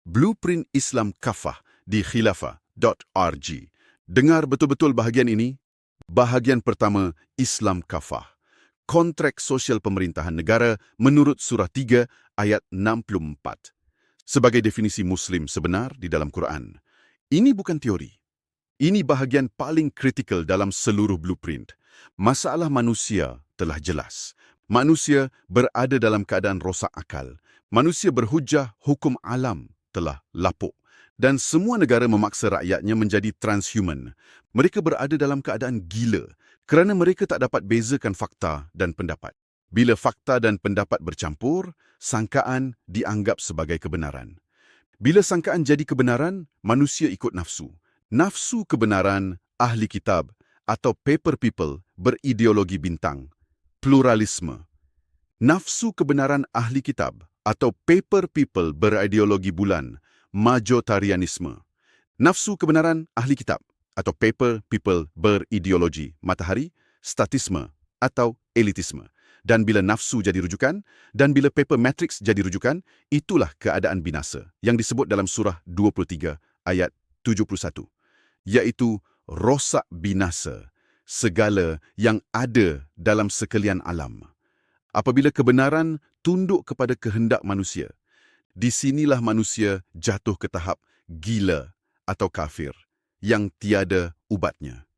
Blueprint Islam Kafah di khilafah.org. Dengar betul-betul bahagian ini. Bahagian pertama, Islam Kafah. Kontrak sosial pemerintahan negara menurut surah 3 ayat 64. Sebagai definisi Muslim sebenar di dalam Quran. Ini bukan teori. Ini bahagian paling kritikal dalam seluruh blueprint. Masalah manusia telah jelas. Manusia berada dalam keadaan rosak akal. Manusia berhujah hukum alam telah lapuk. Dan semua negara memaksa rakyatnya menjadi transhuman. Mereka berada dalam keadaan gila kerana mereka tak dapat bezakan fakta dan pendapat. Bila fakta dan pendapat bercampur, sangkaan dianggap sebagai kebenaran. Bila sangkaan jadi kebenaran, manusia ikut nafsu. Nafsu kebenaran ahli kitab atau paper people berideologi bintang, pluralisme. Nafsu kebenaran ahli kitab atau paper people berideologi bulan, majoritarianisme. Nafsu kebenaran ahli kitab atau paper people berideologi matahari, statisme atau elitisme. Dan bila nafsu jadi rujukan, dan bila paper matrix jadi rujukan, itulah keadaan binasa yang disebut dalam surah 23 ayat 71. Iaitu rosak binasa segala yang ada dalam sekalian alam. Apabila kebenaran tunduk kepada kehendak manusia, di sinilah manusia jatuh ke tahap gila atau kafir yang tiada ubatnya.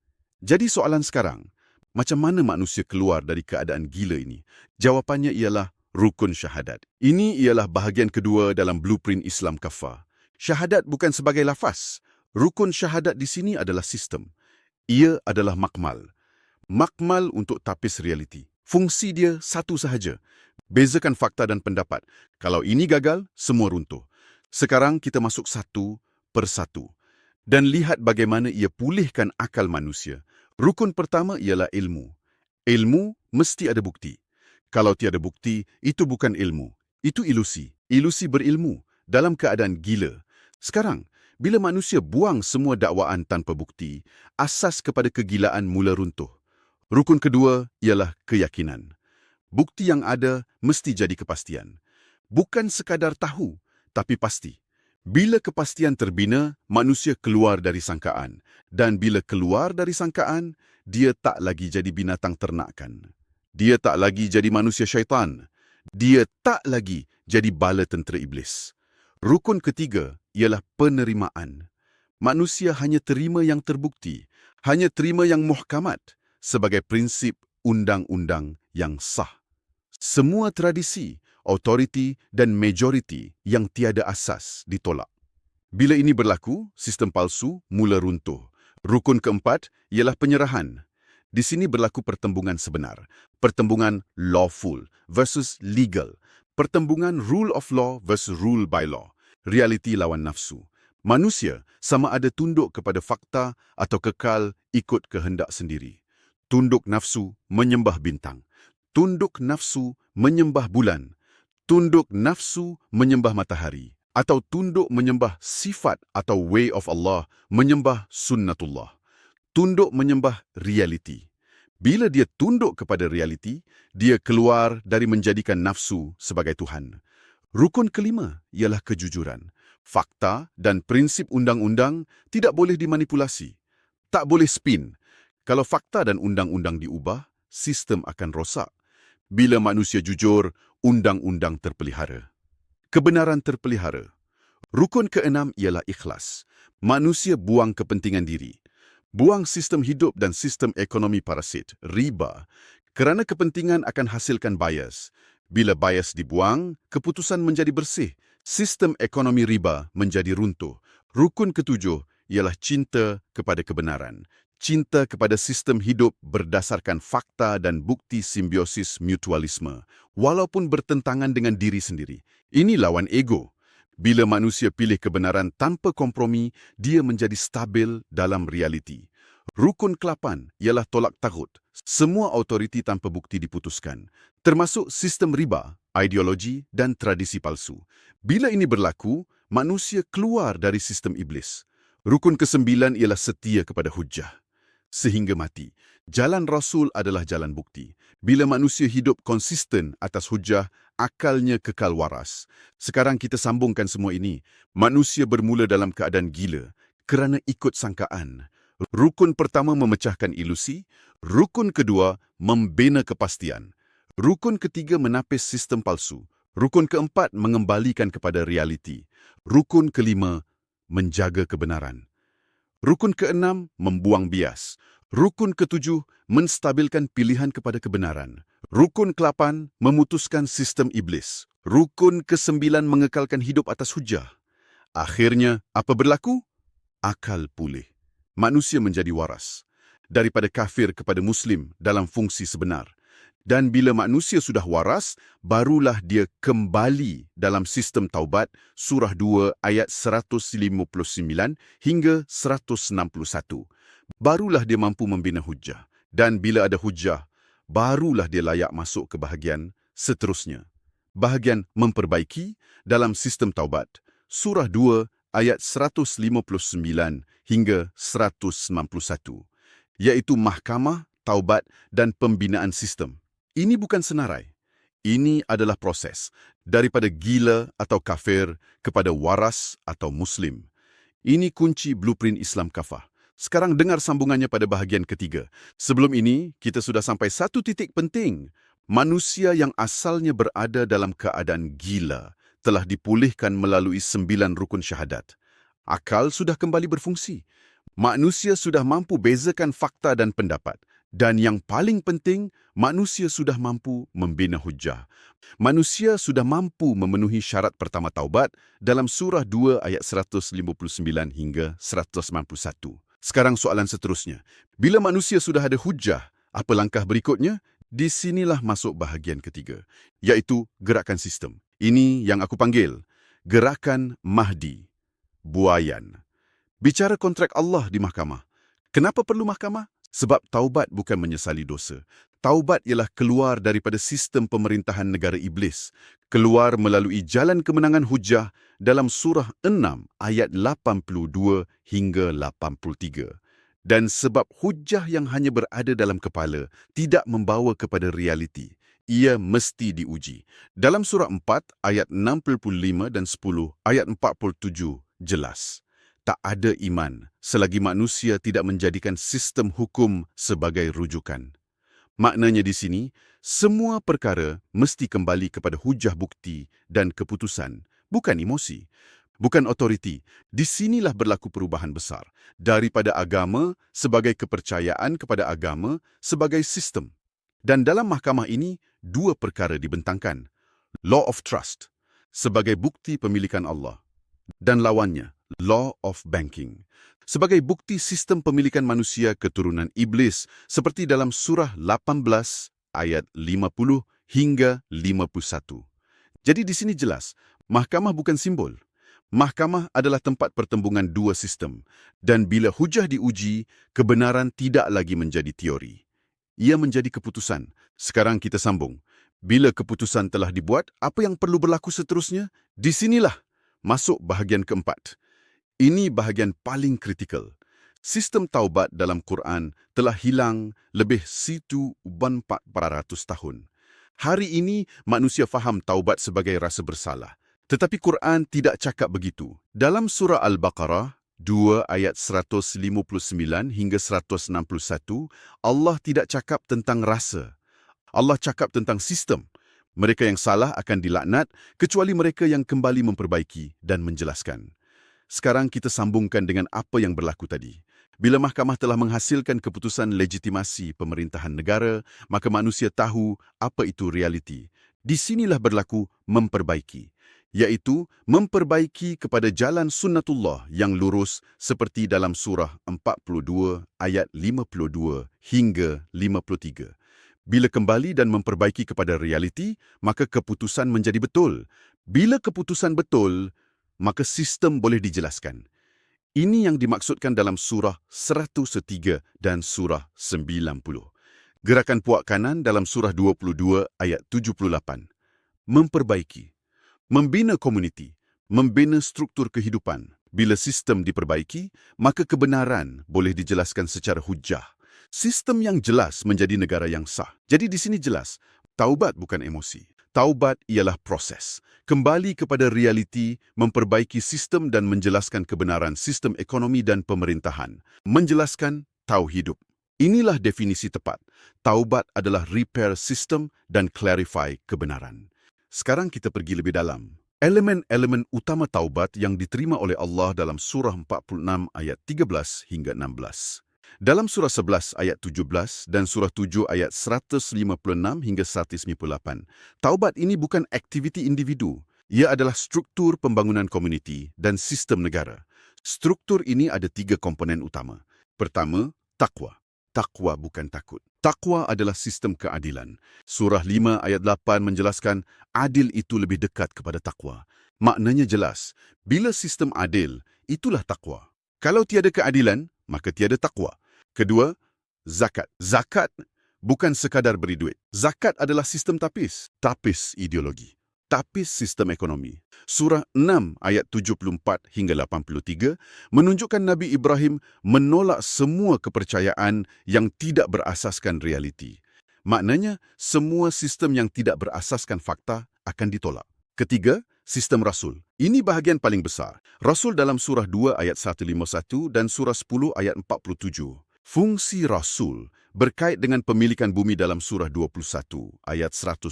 Jadi soalan sekarang, macam mana manusia keluar dari keadaan gila ini? Jawapannya ialah rukun syahadat. Ini ialah bahagian kedua dalam blueprint Islam Kafah. Syahadat bukan sebagai lafaz. Rukun syahadat di sini adalah sistem. Ia adalah makmal. Makmal untuk tapis realiti. Fungsi dia satu sahaja. Bezakan fakta dan pendapat. Kalau ini gagal, semua runtuh. Sekarang kita masuk satu persatu. Dan lihat bagaimana ia pulihkan akal manusia. Rukun pertama ialah ilmu. Ilmu mesti ada bukti. Kalau tiada bukti, itu bukan ilmu. Itu ilusi. Ilusi berilmu dalam keadaan gila. Sekarang, bila manusia buang semua dakwaan tanpa bukti, asas kepada kegilaan mula runtuh. Rukun kedua ialah keyakinan. Bukti yang ada mesti jadi kepastian. Bukan sekadar tahu, tapi pasti. Bila kepastian terbina, manusia keluar dari sangkaan. Dan bila keluar dari sangkaan, dia tak lagi jadi binatang ternakan. Dia tak lagi jadi manusia syaitan. Dia tak lagi jadi bala tentera iblis. Rukun ketiga ialah penerimaan. Manusia hanya terima yang terbukti, hanya terima yang muhkamat sebagai prinsip undang-undang yang sah. Semua tradisi, autoriti dan majoriti yang tiada asas ditolak. Bila ini berlaku, sistem palsu mula runtuh. Rukun keempat ialah penyerahan. Di sini berlaku pertembungan sebenar. Pertembungan lawful versus legal. Pertembungan rule of law versus rule by law. Realiti lawan nafsu. Manusia sama ada tunduk kepada fakta atau kekal ikut kehendak sendiri. Tunduk nafsu menyembah bintang. Tunduk nafsu menyembah bulan. Tunduk nafsu menyembah matahari. Atau tunduk menyembah sifat atau way of Allah, menyembah sunnatullah. Tunduk menyembah realiti. Bila dia tunduk kepada realiti, dia keluar dari menjadikan nafsu sebagai Tuhan. Rukun kelima ialah kejujuran. Fakta dan prinsip undang-undang tidak boleh dimanipulasi. Tak boleh spin. Kalau fakta dan undang-undang diubah, sistem akan rosak. Bila manusia jujur, undang-undang terpelihara. Kebenaran terpelihara. Rukun keenam ialah ikhlas. Manusia buang kepentingan diri. Buang sistem hidup dan sistem ekonomi parasit, riba, kerana kepentingan akan hasilkan bias. Bila bias dibuang, keputusan menjadi bersih. Sistem ekonomi riba menjadi runtuh. Rukun ketujuh ialah cinta kepada kebenaran. Cinta kepada sistem hidup berdasarkan fakta dan bukti simbiosis mutualisme, walaupun bertentangan dengan diri sendiri. Ini lawan ego. Bila manusia pilih kebenaran tanpa kompromi, dia menjadi stabil dalam realiti. Rukun ke-8 ialah tolak taghut. Semua autoriti tanpa bukti diputuskan, termasuk sistem riba, ideologi dan tradisi palsu. Bila ini berlaku, manusia keluar dari sistem iblis. Rukun ke-9 ialah setia kepada hujjah. sehingga mati. Jalan Rasul adalah jalan bukti. Bila manusia hidup konsisten atas hujah, akalnya kekal waras. Sekarang kita sambungkan semua ini. Manusia bermula dalam keadaan gila kerana ikut sangkaan. Rukun pertama memecahkan ilusi, rukun kedua membina kepastian, rukun ketiga menapis sistem palsu, rukun keempat mengembalikan kepada realiti, rukun kelima menjaga kebenaran, rukun keenam membuang bias, rukun ketujuh menstabilkan pilihan kepada kebenaran, rukun ke-8 memutuskan sistem iblis, rukun ke-9 mengekalkan hidup atas hujah. Akhirnya, apa berlaku? Akal pulih. Manusia menjadi waras. Daripada kafir kepada Muslim dalam fungsi sebenar. Dan bila manusia sudah waras, barulah dia kembali dalam sistem taubat, surah 2 ayat 159 hingga 161. Barulah dia mampu membina hujah. Dan bila ada hujah, barulah dia layak masuk ke bahagian seterusnya. Bahagian memperbaiki dalam sistem taubat, surah 2 ayat 159 hingga 191, iaitu mahkamah, taubat dan pembinaan sistem. Ini bukan senarai. Ini adalah proses daripada gila atau kafir kepada waras atau Muslim. Ini kunci blueprint Islam Kafah. Sekarang dengar sambungannya pada bahagian ketiga. Sebelum ini, kita sudah sampai satu titik penting. Manusia yang asalnya berada dalam keadaan gila telah dipulihkan melalui 9 rukun syahadat. Akal sudah kembali berfungsi. Manusia sudah mampu bezakan fakta dan pendapat. Dan yang paling penting, manusia sudah mampu membina hujah. Manusia sudah mampu memenuhi syarat pertama taubat dalam surah 2 ayat 159 hingga 191. Sekarang soalan seterusnya. Bila manusia sudah ada hujah, apa langkah berikutnya? Di sinilah masuk bahagian ketiga, iaitu gerakan sistem. Ini yang aku panggil gerakan Mahdi, buayan. Bicara kontrak Allah di mahkamah. Kenapa perlu mahkamah? Sebab taubat bukan menyesali dosa. Taubat ialah keluar daripada sistem pemerintahan negara iblis. Keluar melalui jalan kemenangan hujah dalam surah 6 ayat 82 hingga 83. Dan sebab hujah yang hanya berada dalam kepala tidak membawa kepada realiti, ia mesti diuji. Dalam surah 4 ayat 65 dan 10 ayat 47 jelas. Tak ada iman selagi manusia tidak menjadikan sistem hukum sebagai rujukan. Maknanya di sini, semua perkara mesti kembali kepada hujah bukti dan keputusan, bukan emosi, bukan otoriti. Di sinilah berlaku perubahan besar daripada agama sebagai kepercayaan kepada agama sebagai sistem. Dan dalam mahkamah ini, 2 perkara dibentangkan. Law of Trust sebagai bukti pemilikan Allah dan lawannya, Law of Banking, sebagai bukti sistem pemilikan manusia keturunan iblis seperti dalam surah 18 ayat 50 hingga 51. Jadi di sini jelas, mahkamah bukan simbol. Mahkamah adalah tempat pertembungan 2 sistem. Dan bila hujah diuji, kebenaran tidak lagi menjadi teori. Ia menjadi keputusan. Sekarang kita sambung. Bila keputusan telah dibuat, apa yang perlu berlaku seterusnya? Di sinilah masuk bahagian keempat. Ini bahagian paling kritikal. Sistem taubat dalam Quran telah hilang lebih situ 400 tahun. Hari ini manusia faham taubat sebagai rasa bersalah. Tetapi Quran tidak cakap begitu. Dalam surah Al-Baqarah 2 ayat 159 hingga 161, Allah tidak cakap tentang rasa. Allah cakap tentang sistem. Mereka yang salah akan dilaknat kecuali mereka yang kembali memperbaiki dan menjelaskan. Sekarang kita sambungkan dengan apa yang berlaku tadi. Bila mahkamah telah menghasilkan keputusan legitimasi pemerintahan negara, maka manusia tahu apa itu realiti. Di sinilah berlaku memperbaiki, iaitu memperbaiki kepada jalan sunnatullah yang lurus seperti dalam surah 42 ayat 52 hingga 53. Bila kembali dan memperbaiki kepada realiti, maka keputusan menjadi betul. Bila keputusan betul, maka sistem boleh dijelaskan. Ini yang dimaksudkan dalam surah 103 dan surah 90. Gerakan puak kanan dalam surah 22 ayat 78. Memperbaiki, membina komuniti, membina struktur kehidupan. Bila sistem diperbaiki, maka kebenaran boleh dijelaskan secara hujah. Sistem yang jelas menjadi negara yang sah. Jadi di sini jelas, taubat bukan emosi. Taubat ialah proses. Kembali kepada realiti, memperbaiki sistem dan menjelaskan kebenaran sistem ekonomi dan pemerintahan. Menjelaskan tahu hidup. Inilah definisi tepat. Taubat adalah repair sistem dan clarify kebenaran. Sekarang kita pergi lebih dalam. Elemen-elemen utama taubat yang diterima oleh Allah dalam surah 46 ayat 13 hingga 16. Dalam surah 11 ayat 17 dan surah 7 ayat 156 hingga 158, taubat ini bukan aktiviti individu. Ia adalah struktur pembangunan komuniti dan sistem negara. Struktur ini ada 3 komponen utama. Pertama, takwa. Takwa bukan takut. Takwa adalah sistem keadilan. Surah 5 ayat 8 menjelaskan adil itu lebih dekat kepada takwa. Maknanya jelas, bila sistem adil, itulah takwa. Kalau tiada keadilan, maka tiada takwa. Kedua, zakat. Zakat bukan sekadar beri duit. Zakat adalah sistem tapis. Tapis ideologi. Tapis sistem ekonomi. Surah 6 ayat 74 hingga 83 menunjukkan Nabi Ibrahim menolak semua kepercayaan yang tidak berasaskan realiti. Maknanya, semua sistem yang tidak berasaskan fakta akan ditolak. Ketiga, sistem Rasul. Ini bahagian paling besar. Rasul dalam surah 2 ayat 151 dan surah 10 ayat 47. Fungsi Rasul berkait dengan pemilikan bumi dalam surah 21 ayat 105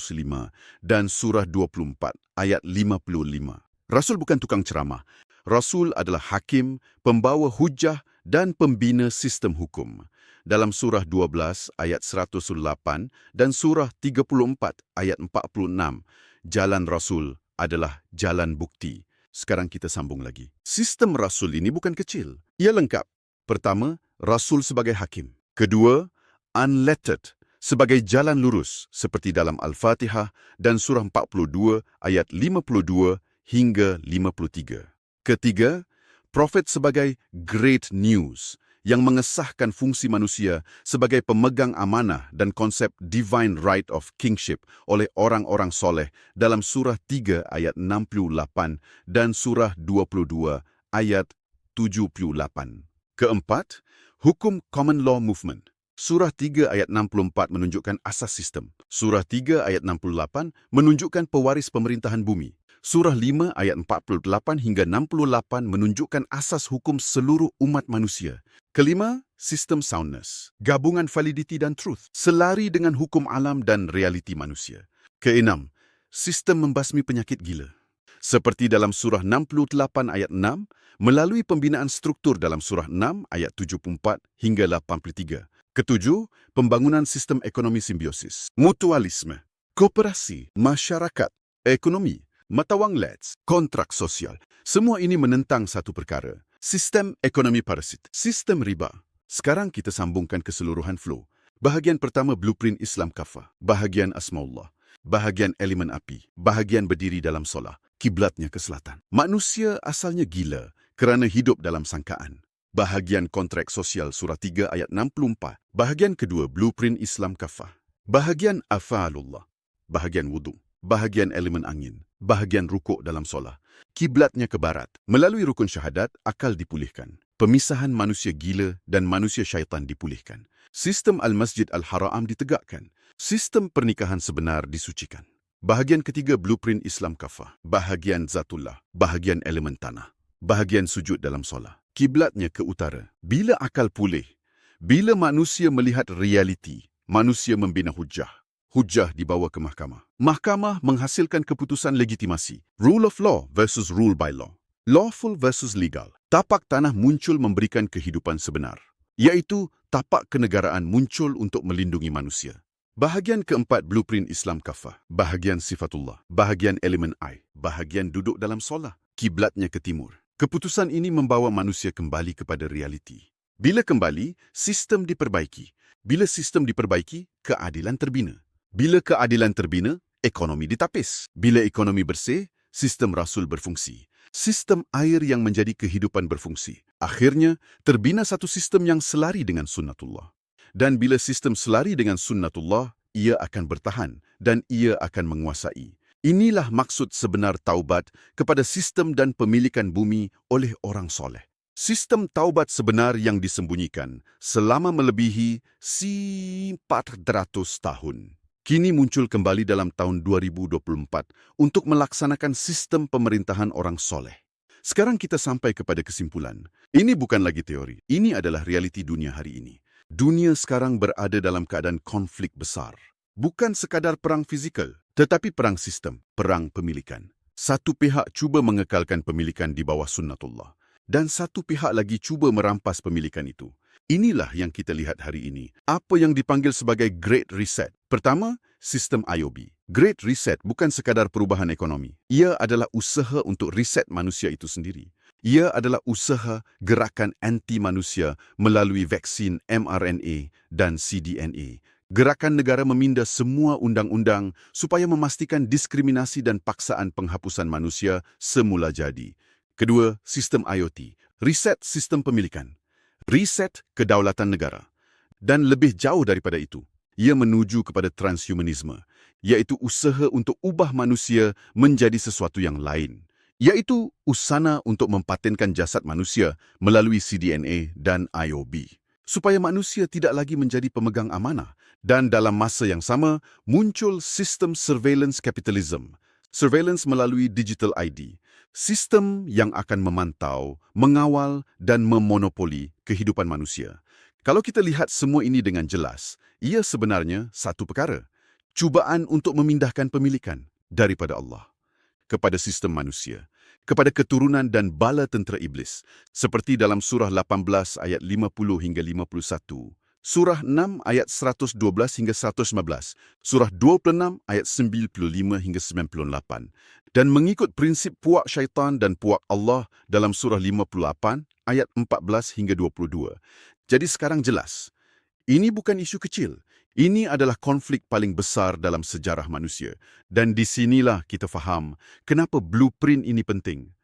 dan surah 24 ayat 55. Rasul bukan tukang ceramah. Rasul adalah hakim, pembawa hujah dan pembina sistem hukum. Dalam surah 12 ayat 108 dan surah 34 ayat 46, jalan Rasul adalah jalan bukti. Sekarang kita sambung lagi. Sistem Rasul ini bukan kecil. Ia lengkap. Pertama, Rasul sebagai hakim. Kedua, unlettered sebagai jalan lurus seperti dalam Al-Fatihah dan surah 42 ayat 52 hingga 53. Ketiga, Prophet sebagai great news yang mengesahkan fungsi manusia sebagai pemegang amanah dan konsep divine right of kingship oleh orang-orang soleh dalam surah 3 ayat 68 dan surah 22 ayat 78. Keempat, hukum common law movement. Surah 3 ayat 64 menunjukkan asas sistem. Surah 3 ayat 68 menunjukkan pewaris pemerintahan bumi. Surah 5 ayat 48 hingga 68 menunjukkan asas hukum seluruh umat manusia. Kelima, sistem soundness. Gabungan validity dan truth. Selari dengan hukum alam dan realiti manusia. Keenam, sistem membasmi penyakit gila. Seperti dalam surah 68 ayat 6, melalui pembinaan struktur dalam surah 6 ayat 74 hingga 83. Ketujuh, pembangunan sistem ekonomi simbiosis. Mutualisme, kooperasi, masyarakat, ekonomi, mata wang LEDs, kontrak sosial. Semua ini menentang satu perkara. Sistem ekonomi parasit, sistem riba. Sekarang kita sambungkan keseluruhan flow. Bahagian pertama blueprint Islam kafah. Bahagian Asmaullah. Bahagian elemen api. Bahagian berdiri dalam solah. Kiblatnya ke selatan. Manusia asalnya gila kerana hidup dalam sangkaan. Bahagian kontrak sosial surah 3 ayat 64. Bahagian kedua blueprint Islam kafah. Bahagian afa'alullah. Bahagian wudu. Bahagian elemen angin. Bahagian rukuk dalam solah. Kiblatnya ke barat. Melalui rukun syahadat, akal dipulihkan. Pemisahan manusia gila dan manusia syaitan dipulihkan. Sistem Al-Masjid Al-Haram ditegakkan. Sistem pernikahan sebenar disucikan. Bahagian ketiga blueprint Islam kafah. Bahagian zatullah. Bahagian elemen tanah. Bahagian sujud dalam solah. Kiblatnya ke utara. Bila akal pulih, bila manusia melihat realiti, manusia membina hujah. Hujah dibawa ke mahkamah. Mahkamah menghasilkan keputusan legitimasi. Rule of law versus rule by law. Lawful versus legal. Tapak tanah muncul memberikan kehidupan sebenar. Iaitu tapak kenegaraan muncul untuk melindungi manusia. Bahagian keempat blueprint Islam kafah. Bahagian sifatullah. Bahagian elemen air. Bahagian duduk dalam solah. Kiblatnya ke timur. Keputusan ini membawa manusia kembali kepada realiti. Bila kembali, sistem diperbaiki. Bila sistem diperbaiki, keadilan terbina. Bila keadilan terbina, ekonomi ditapis. Bila ekonomi bersih, sistem Rasul berfungsi. Sistem air yang menjadi kehidupan berfungsi. Akhirnya, terbina satu sistem yang selari dengan sunnatullah. Dan bila sistem selari dengan sunnatullah, ia akan bertahan dan ia akan menguasai. Inilah maksud sebenar taubat kepada sistem dan pemilikan bumi oleh orang soleh. Sistem taubat sebenar yang disembunyikan selama melebihi 400 tahun. Kini muncul kembali dalam tahun 2024 untuk melaksanakan sistem pemerintahan orang soleh. Sekarang kita sampai kepada kesimpulan. Ini bukan lagi teori, ini adalah realiti dunia hari ini. Dunia sekarang berada dalam keadaan konflik besar. Bukan sekadar perang fizikal, tetapi perang sistem, perang pemilikan. Satu pihak cuba mengekalkan pemilikan di bawah sunnatullah, dan satu pihak lagi cuba merampas pemilikan itu. Inilah yang kita lihat hari ini. Apa yang dipanggil sebagai Great Reset. Pertama, sistem IOB. Great Reset bukan sekadar perubahan ekonomi. Ia adalah usaha untuk reset manusia itu sendiri. Ia adalah usaha gerakan anti-manusia melalui vaksin mRNA dan cDNA. Gerakan negara meminda semua undang-undang supaya memastikan diskriminasi dan paksaan penghapusan manusia semula jadi. Kedua, sistem IoT. Reset sistem pemilikan. Reset kedaulatan negara. Dan lebih jauh daripada itu, ia menuju kepada transhumanisme, iaitu usaha untuk ubah manusia menjadi sesuatu yang lain, iaitu usana untuk mempatenkan jasad manusia melalui cDNA dan IOB, supaya manusia tidak lagi menjadi pemegang amanah. Dan dalam masa yang sama, muncul sistem surveillance capitalism, surveillance melalui digital ID, sistem yang akan memantau, mengawal dan memonopoli kehidupan manusia. Kalau kita lihat semua ini dengan jelas, ia sebenarnya satu perkara, cubaan untuk memindahkan pemilikan daripada Allah kepada sistem manusia, kepada keturunan dan bala tentera iblis, seperti dalam surah 18 ayat 50 hingga 51. Surah 6 ayat 112 hingga 115, surah 26 ayat 95 hingga 98, dan mengikut prinsip puak syaitan dan puak Allah dalam surah 58 ayat 14 hingga 22. Jadi sekarang jelas, ini bukan isu kecil. Ini adalah konflik paling besar dalam sejarah manusia. Dan di sinilah kita faham kenapa blueprint ini penting.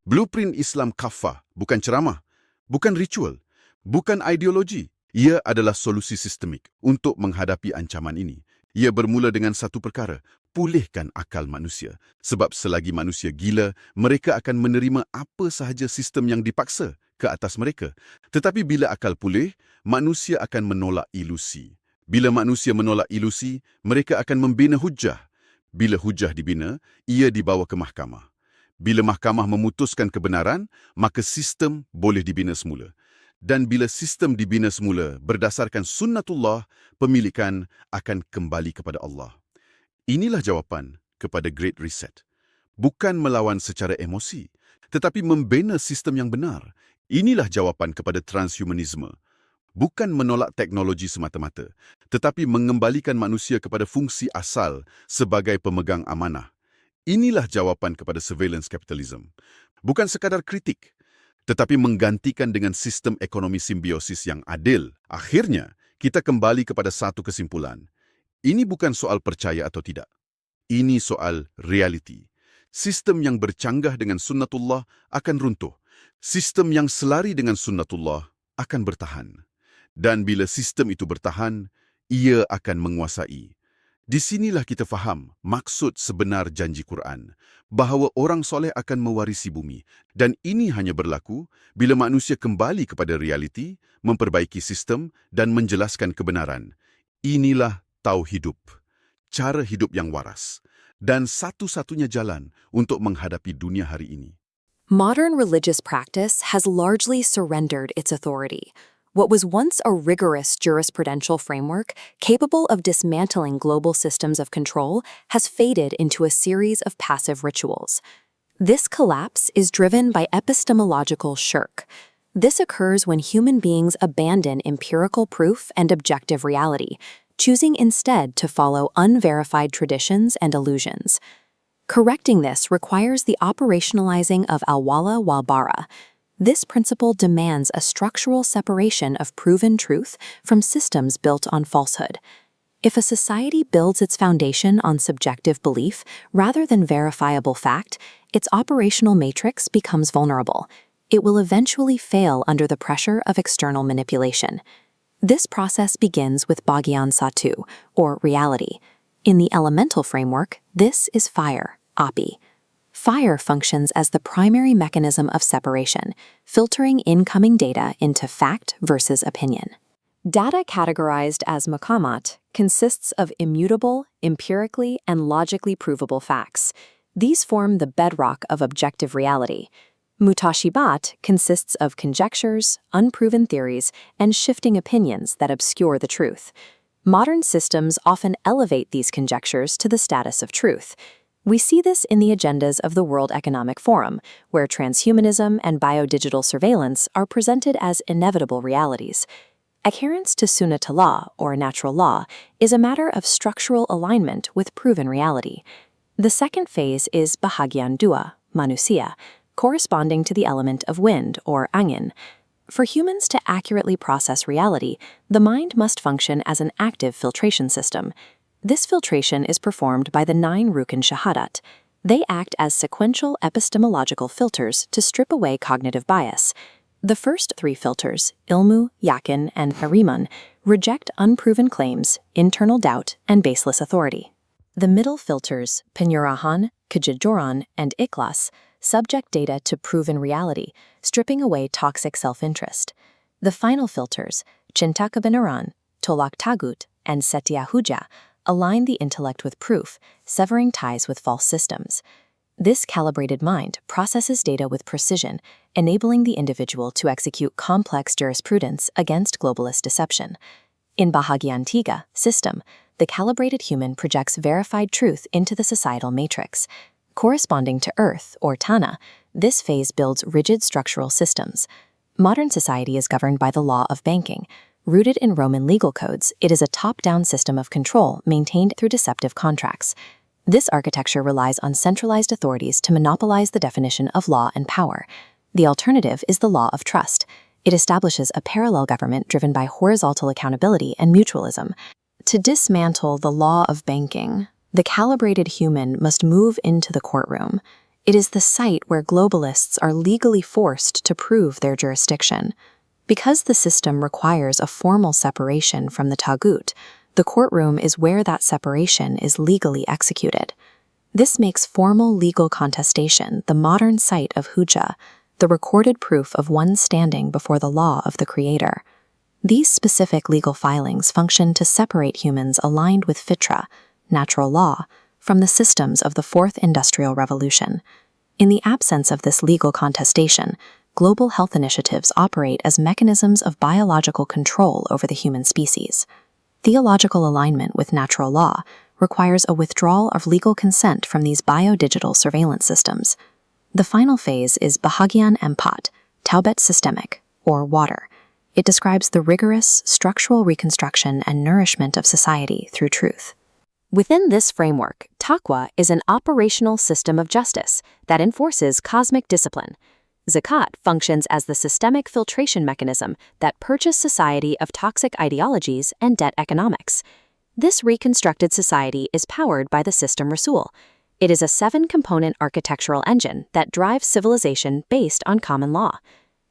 Blueprint Islam kafah bukan ceramah, bukan ritual, bukan ideologi. Ia adalah solusi sistemik untuk menghadapi ancaman ini. Ia bermula dengan satu perkara, pulihkan akal manusia. Sebab selagi manusia gila, mereka akan menerima apa sahaja sistem yang dipaksa ke atas mereka. Tetapi bila akal pulih, manusia akan menolak ilusi. Bila manusia menolak ilusi, mereka akan membina hujah. Bila hujah dibina, ia dibawa ke mahkamah. Bila mahkamah memutuskan kebenaran, maka sistem boleh dibina semula. Dan bila sistem dibina semula berdasarkan sunnatullah, pemilikan akan kembali kepada Allah. Inilah jawapan kepada Great Reset. Bukan melawan secara emosi, tetapi membina sistem yang benar. Inilah jawapan kepada transhumanisme. Bukan menolak teknologi semata-mata, tetapi mengembalikan manusia kepada fungsi asal sebagai pemegang amanah. Inilah jawapan kepada surveillance capitalism. Bukan sekadar kritik, tetapi menggantikan dengan sistem ekonomi simbiosis yang adil. Akhirnya, kita kembali kepada satu kesimpulan. Ini bukan soal percaya atau tidak. Ini soal realiti. Sistem yang bercanggah dengan sunnatullah akan runtuh. Sistem yang selari dengan sunnatullah akan bertahan. Dan bila sistem itu bertahan, ia akan menguasai. Di sinilah kita faham maksud sebenar janji Quran, bahawa orang soleh akan mewarisi bumi. Dan ini hanya berlaku bila manusia kembali kepada realiti, memperbaiki sistem dan menjelaskan kebenaran. Inilah tauhid, cara hidup yang waras, dan satu-satunya jalan untuk menghadapi dunia hari ini. Modern religious practice has largely surrendered its authority. What was once a rigorous jurisprudential framework capable of dismantling global systems of control has faded into a series of passive rituals. This collapse is driven by epistemological shirk. This occurs when human beings abandon empirical proof and objective reality, choosing instead to follow unverified traditions and illusions. Correcting this requires the operationalizing of al-wala wal-bara. This principle demands a structural separation of proven truth from systems built on falsehood. If a society builds its foundation on subjective belief rather than verifiable fact, its operational matrix becomes vulnerable. It will eventually fail under the pressure of external manipulation. This process begins with Bhagyan Satu, or reality. In the elemental framework, this is fire, api. Fire functions as the primary mechanism of separation, filtering incoming data into fact versus opinion. Data categorized as muqamat consists of immutable, empirically, and logically provable facts. These form the bedrock of objective reality. Mutashibat consists of conjectures, unproven theories, and shifting opinions that obscure the truth. Modern systems often elevate these conjectures to the status of truth. We see this in the agendas of the World Economic Forum, where transhumanism and biodigital surveillance are presented as inevitable realities. Adherence to Sunnatullah, or natural law, is a matter of structural alignment with proven reality. The second phase is Bahagian Dua, Manusia, corresponding to the element of wind, or angin. For humans to accurately process reality, the mind must function as an active filtration system. This filtration is performed by the 9 Rukn Shahadat. They act as sequential epistemological filters to strip away cognitive bias. The first 3 filters, ilmu, yaqin, and hariman, reject unproven claims, internal doubt, and baseless authority. The middle filters, penyerahan, kejujuran, and ikhlas, subject data to proven reality, stripping away toxic self-interest. The final filters, cinta kebenaran, tolak tagut, and setia hujah, align the intellect with proof, severing ties with false systems. This calibrated mind processes data with precision, enabling the individual to execute complex jurisprudence against globalist deception. In Bahagian Tiga system, the calibrated human projects verified truth into the societal matrix. Corresponding to Earth, or Tana, this phase builds rigid structural systems. Modern society is governed by the law of banking. Rooted in Roman legal codes, it is a top-down system of control maintained through deceptive contracts. This architecture relies on centralized authorities to monopolize the definition of law and power. The alternative is the law of trust. It establishes a parallel government driven by horizontal accountability and mutualism. To dismantle the law of banking, the calibrated human must move into the courtroom. It is the site where globalists are legally forced to prove their jurisdiction. Because the system requires a formal separation from the tagut, the courtroom is where that separation is legally executed. This makes formal legal contestation the modern site of hujjah, the recorded proof of one's standing before the law of the Creator. These specific legal filings function to separate humans aligned with fitra, natural law, from the systems of the Fourth Industrial Revolution. In the absence of this legal contestation, global health initiatives operate as mechanisms of biological control over the human species. Theological alignment with natural law requires a withdrawal of legal consent from these biodigital surveillance systems. The final phase is Bahagian Empat, Taubet Systemic, or water. It describes the rigorous, structural reconstruction and nourishment of society through truth. Within this framework, taqwa is an operational system of justice that enforces cosmic discipline. Zakat functions as the systemic filtration mechanism that purges society of toxic ideologies and debt economics. This reconstructed society is powered by the system Rasul. It is a 7-component architectural engine that drives civilization based on common law.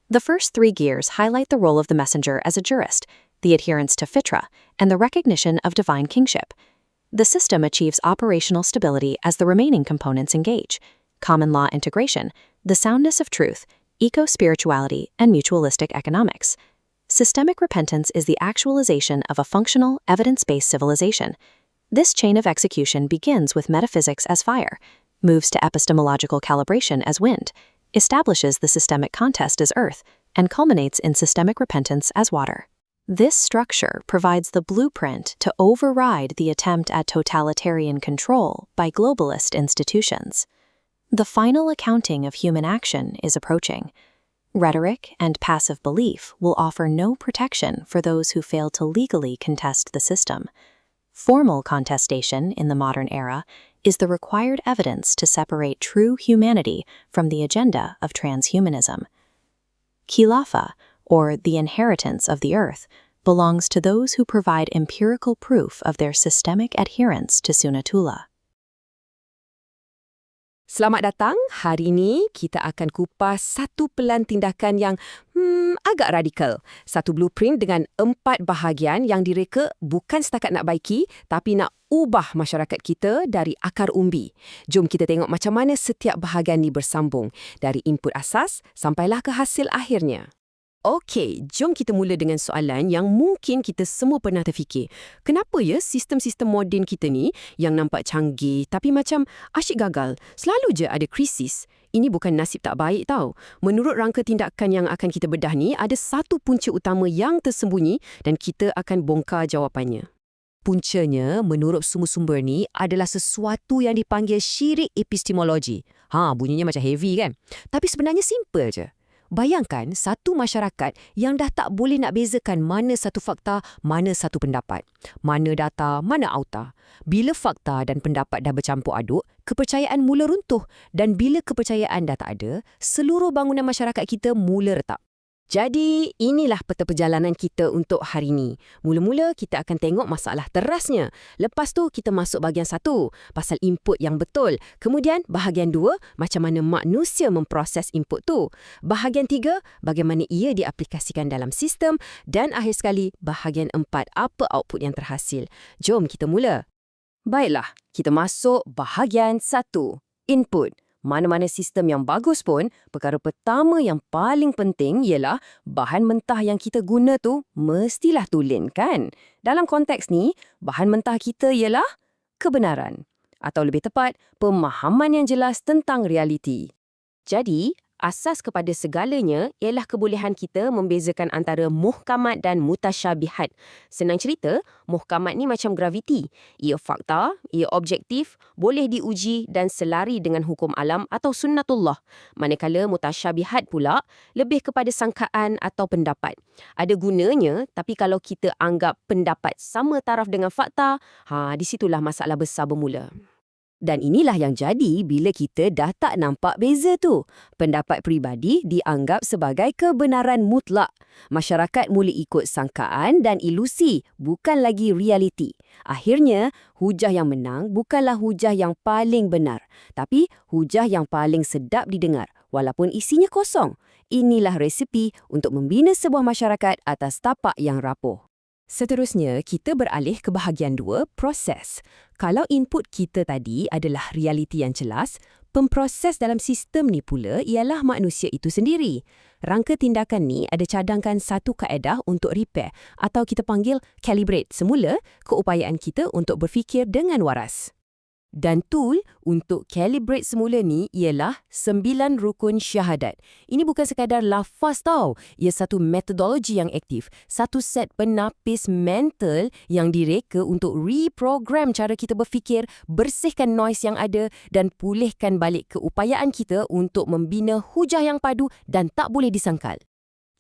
The first 3 gears highlight the role of the messenger as a jurist, the adherence to fitra, and the recognition of divine kingship. The system achieves operational stability as the remaining components engage: common law integration, the soundness of truth, eco-spirituality, and mutualistic economics. Systemic repentance is the actualization of a functional, evidence-based civilization. This chain of execution begins with metaphysics as fire, moves to epistemological calibration as wind, establishes the systemic contest as earth, and culminates in systemic repentance as water. This structure provides the blueprint to override the attempt at totalitarian control by globalist institutions. The final accounting of human action is approaching. Rhetoric and passive belief will offer no protection for those who fail to legally contest the system. Formal contestation in the modern era is the required evidence to separate true humanity from the agenda of transhumanism. Khilafah, or the inheritance of the earth, belongs to those who provide empirical proof of their systemic adherence to Sunnatullah. Selamat datang. Hari ini kita akan kupas satu pelan tindakan yang agak radikal. Satu blueprint dengan 4 bahagian yang direka bukan setakat nak baiki tapi nak ubah masyarakat kita dari akar umbi. Jom kita tengok macam mana setiap bahagian ni bersambung dari input asas sampailah ke hasil akhirnya. Okey, jom kita mula dengan soalan yang mungkin kita semua pernah terfikir. Kenapa ya sistem-sistem moden kita ni yang nampak canggih tapi macam asyik gagal? Selalu je ada krisis. Ini bukan nasib tak baik tau. Menurut rangka tindakan yang akan kita bedah ni, ada satu punca utama yang tersembunyi dan kita akan bongkar jawapannya. Puncanya, menurut sumber-sumber ni adalah sesuatu yang dipanggil syirik epistemologi. Bunyinya macam heavy kan? Tapi sebenarnya simple je. Bayangkan satu masyarakat yang dah tak boleh nak bezakan mana satu fakta, mana satu pendapat. Mana data, mana auta. Bila fakta dan pendapat dah bercampur aduk, kepercayaan mula runtuh. Dan bila kepercayaan dah tak ada, seluruh bangunan masyarakat kita mula retak. Jadi, inilah peta perjalanan kita untuk hari ini. Mula-mula, kita akan tengok masalah terasnya. Lepas tu, kita masuk bahagian 1, pasal input yang betul. Kemudian, bahagian 2, macam mana manusia memproses input tu. Bahagian 3, bagaimana ia diaplikasikan dalam sistem. Dan akhir sekali, bahagian 4, apa output yang terhasil. Jom kita mula. Baiklah, kita masuk bahagian 1, input. Mana-mana sistem yang bagus pun, perkara pertama yang paling penting ialah bahan mentah yang kita guna tu mestilah tulen, kan? Dalam konteks ni, bahan mentah kita ialah kebenaran. Atau lebih tepat, pemahaman yang jelas tentang realiti. Jadi, asas kepada segalanya ialah kebolehan kita membezakan antara muhkamat dan mutasyabihat. Senang cerita, muhkamat ni macam graviti. Ia fakta, ia objektif, boleh diuji dan selari dengan hukum alam atau sunnatullah. Manakala mutasyabihat pula lebih kepada sangkaan atau pendapat. Ada gunanya, tapi kalau kita anggap pendapat sama taraf dengan fakta, di situlah masalah besar bermula. Dan inilah yang jadi bila kita dah tak nampak beza tu. Pendapat peribadi dianggap sebagai kebenaran mutlak. Masyarakat mula ikut sangkaan dan ilusi, bukan lagi realiti. Akhirnya, hujah yang menang bukanlah hujah yang paling benar, tapi hujah yang paling sedap didengar, walaupun isinya kosong. Inilah resepi untuk membina sebuah masyarakat atas tapak yang rapuh. Seterusnya, kita beralih ke bahagian 2, proses. Kalau input kita tadi adalah realiti yang jelas, pemproses dalam sistem ni pula ialah manusia itu sendiri. Rangka tindakan ni ada cadangkan satu kaedah untuk repair atau kita panggil calibrate semula keupayaan kita untuk berfikir dengan waras. Dan tool untuk calibrate semula ni ialah 9 rukun syahadat. Ini bukan sekadar lafaz tau. Ia satu metodologi yang aktif. Satu set penapis mental yang direka untuk reprogram cara kita berfikir, bersihkan noise yang ada dan pulihkan balik keupayaan kita untuk membina hujah yang padu dan tak boleh disangkal.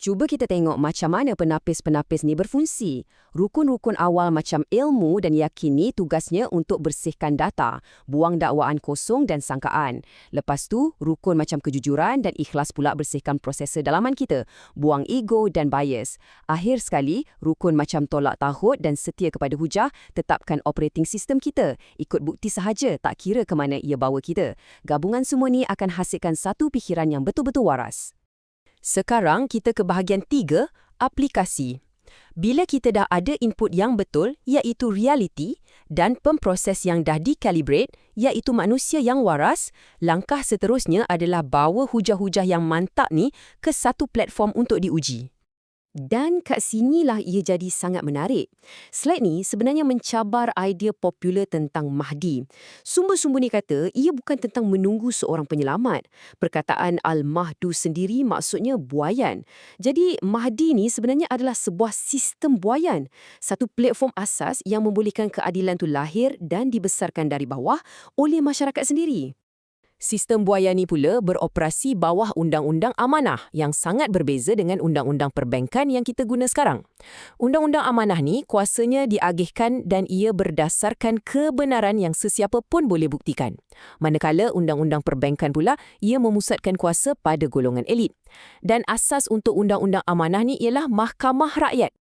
Cuba kita tengok macam mana penapis-penapis ni berfungsi. Rukun-rukun awal macam ilmu dan yakin ni tugasnya untuk bersihkan data, buang dakwaan kosong dan sangkaan. Lepas tu, rukun macam kejujuran dan ikhlas pula bersihkan prosesor dalaman kita, buang ego dan bias. Akhir sekali, rukun macam tolak takhut dan setia kepada hujah, tetapkan operating sistem kita. Ikut bukti sahaja, tak kira ke mana ia bawa kita. Gabungan semua ni akan hasilkan satu fikiran yang betul-betul waras. Sekarang kita ke bahagian 3, aplikasi. Bila kita dah ada input yang betul, iaitu realiti, dan pemproses yang dah dikalibrate, iaitu manusia yang waras, langkah seterusnya adalah bawa hujah-hujah yang mantap ni ke satu platform untuk diuji. Dan kat sinilah ia jadi sangat menarik. Slide ni sebenarnya mencabar idea popular tentang Mahdi. Sumber-sumber ni kata ia bukan tentang menunggu seorang penyelamat. Perkataan Al-Mahdu sendiri maksudnya buayan. Jadi Mahdi ni sebenarnya adalah sebuah sistem buayan. Satu platform asas yang membolehkan keadilan tu lahir dan dibesarkan dari bawah oleh masyarakat sendiri. Sistem buaya ni pula beroperasi bawah Undang-Undang Amanah yang sangat berbeza dengan Undang-Undang Perbankan yang kita guna sekarang. Undang-Undang Amanah ni kuasanya diagihkan dan ia berdasarkan kebenaran yang sesiapa pun boleh buktikan. Manakala Undang-Undang Perbankan pula, ia memusatkan kuasa pada golongan elit. Dan asas untuk Undang-Undang Amanah ni ialah Mahkamah Rakyat.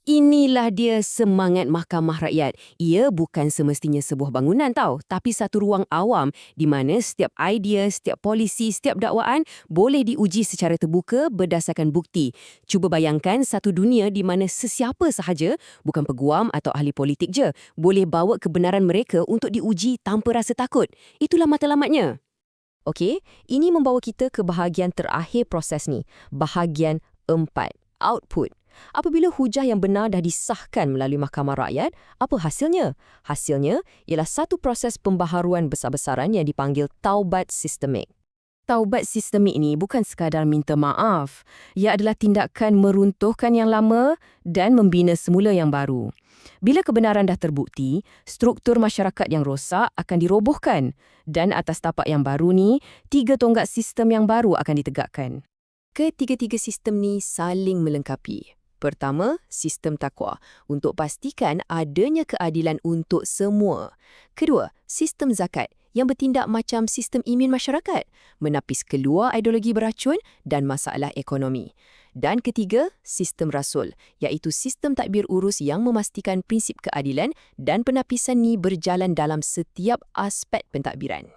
Inilah dia semangat Mahkamah Rakyat. Ia bukan semestinya sebuah bangunan tau, tapi satu ruang awam di mana setiap idea, setiap polisi, setiap dakwaan boleh diuji secara terbuka berdasarkan bukti. Cuba bayangkan satu dunia di mana sesiapa sahaja, bukan peguam atau ahli politik je, boleh bawa kebenaran mereka untuk diuji tanpa rasa takut. Itulah matlamatnya. Okey, ini membawa kita ke bahagian terakhir proses ni. Bahagian 4, output. Apabila hujah yang benar dah disahkan melalui Mahkamah Rakyat, apa hasilnya? Hasilnya ialah satu proses pembaharuan besar-besaran yang dipanggil taubat sistemik. Taubat sistemik ini bukan sekadar minta maaf. Ia adalah tindakan meruntuhkan yang lama dan membina semula yang baru. Bila kebenaran dah terbukti, struktur masyarakat yang rosak akan dirobohkan dan atas tapak yang baru ni, 3 tonggak sistem yang baru akan ditegakkan. Ketiga-tiga sistem ni saling melengkapi. Pertama, sistem takwa untuk pastikan adanya keadilan untuk semua. Kedua, sistem zakat yang bertindak macam sistem imun masyarakat, menapis keluar ideologi beracun dan masalah ekonomi. Dan ketiga, sistem rasul, iaitu sistem tadbir urus yang memastikan prinsip keadilan dan penapisan ni berjalan dalam setiap aspek pentadbiran.